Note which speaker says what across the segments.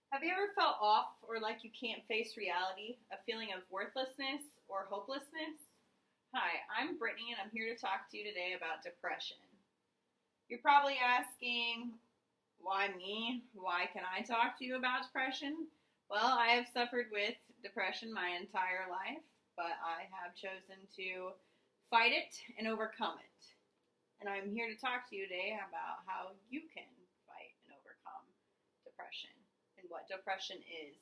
Speaker 1: Have you ever felt off or like you can't face reality, a feeling of worthlessness or hopelessness? Hi, I'm Brittany and I'm here to talk to you today about depression. You're probably asking, why me? Why can I talk to you about depression? Well, I have suffered with depression my entire life, but I have chosen to fight it and overcome it. And I'm here to talk to you today about how you can fight and overcome depression and what depression is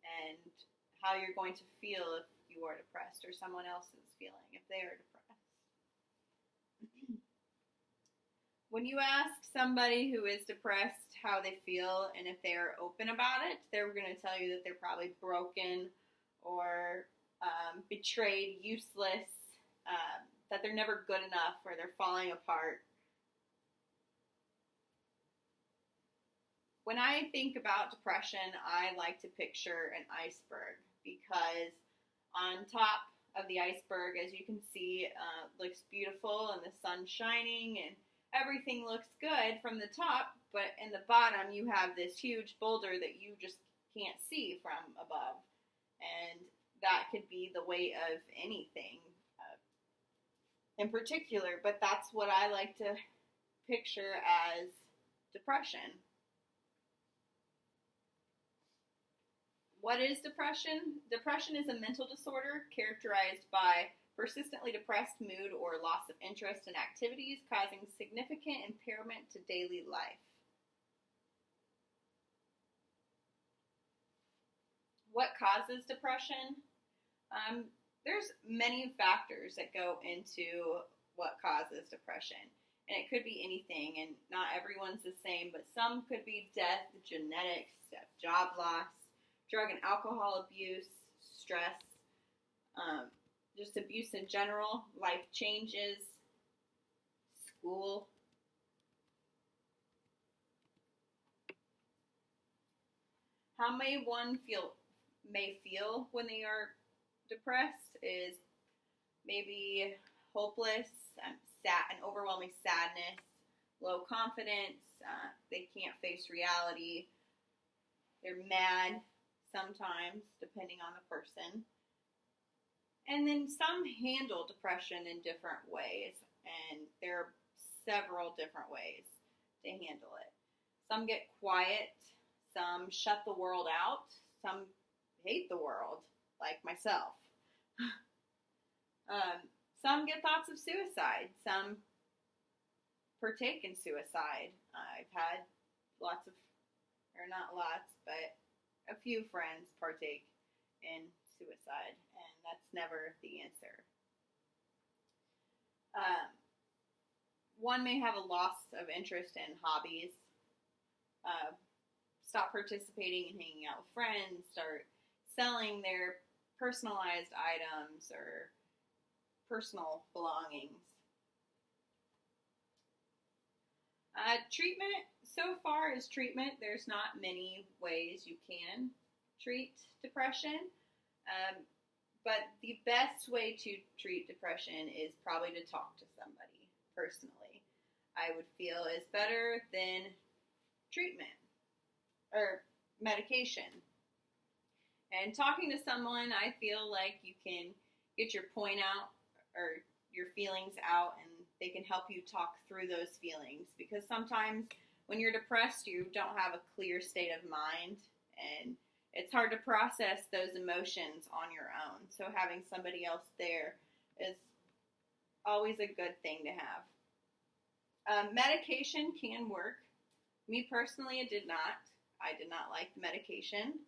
Speaker 1: and how you're going to feel if you are depressed or someone else is feeling if they are depressed. When you ask somebody who is depressed how they feel and if they are open about it, they're going to tell you that they're probably broken or betrayed, useless, that they're never good enough or they're falling apart. When I think about depression, I like to picture an iceberg because on top of the iceberg, as you can see, looks beautiful and the sun's shining and everything looks good from the top, but in the bottom you have this huge boulder that you just can't see from above. And that could be the weight of anything in particular, but that's what I like to picture as depression. What is depression? Depression is a mental disorder characterized by persistently depressed mood or loss of interest in activities causing significant impairment to daily life. What causes depression? There's many factors that go into what causes depression. And it could be anything, and not everyone's the same, but some could be death, genetics, job loss, drug and alcohol abuse, stress, just abuse in general, life changes, school. How one may feel when they are depressed is maybe hopeless, an overwhelming sadness, low confidence, they can't face reality, they're mad sometimes, depending on the person. And then some handle depression in different ways, and there are several different ways to handle it. Some get quiet, some shut the world out, some hate the world, like myself. Some get thoughts of suicide, some partake in suicide. I've had lots of, or not lots, but a few friends partake in suicide, and that's never the answer. One may have a loss of interest in hobbies, stop participating in hanging out with friends, start selling their personalized items or personal belongings. Treatment, so far as treatment, there's not many ways you can treat depression, but the best way to treat depression is probably to talk to somebody personally. I would feel is better than treatment or medication. And talking to someone, I feel like you can get your point out or your feelings out, and they can help you talk through those feelings, because sometimes when you're depressed you don't have a clear state of mind and it's hard to process those emotions on your own. So having somebody else there is always a good thing to have. Medication can work. Me personally, it did not. I did not like the medication.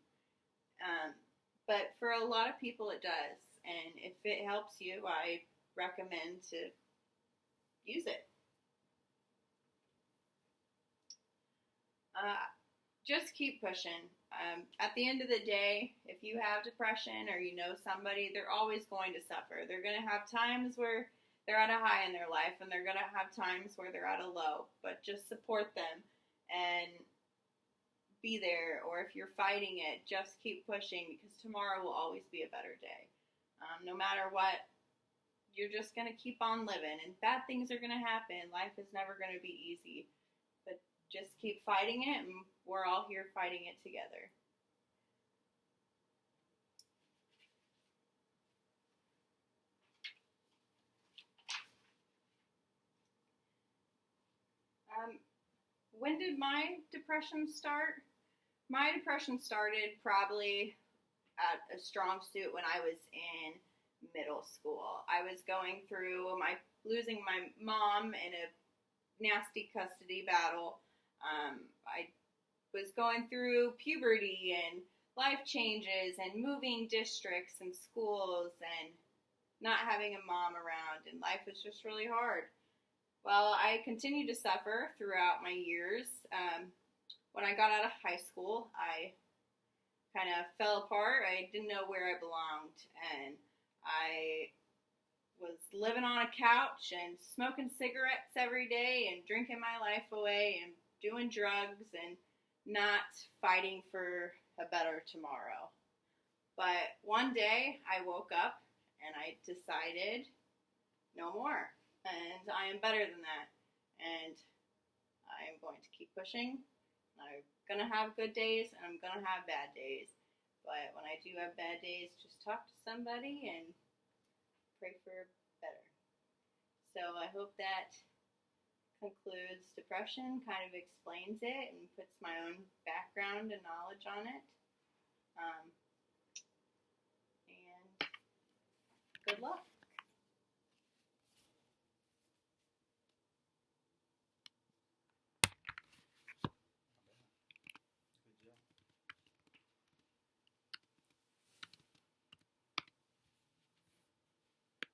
Speaker 1: But for a lot of people it does. And if it helps you, I recommend to use it. Just keep pushing. At the end of the day, if you have depression or you know somebody, they're always going to suffer. They're going to have times where they're at a high in their life, and they're going to have times where they're at a low. But just support them and be there. Or if you're fighting it, just keep pushing, because tomorrow will always be a better day. No matter what, you're just going to keep on living, and bad things are going to happen. Life is never going to be easy. But just keep fighting it, and we're all here fighting it together. When did my depression start? My depression started probably at a strong suit when I was in middle school. I was going through losing my mom in a nasty custody battle. I was going through puberty and life changes and moving districts and schools and not having a mom around, and life was just really hard. Well, I continued to suffer throughout my years. When I got out of high school, I kind of fell apart. I didn't know where I belonged, and I was living on a couch and smoking cigarettes every day and drinking my life away and doing drugs and not fighting for a better tomorrow. But one day I woke up and I decided no more. And I am better than that. And I am going to keep pushing. I'm going to have good days and I'm going to have bad days. But when I do have bad days, just talk to somebody and pray for better. So I hope that concludes depression, kind of explains it and puts my own background and knowledge on it. And good luck.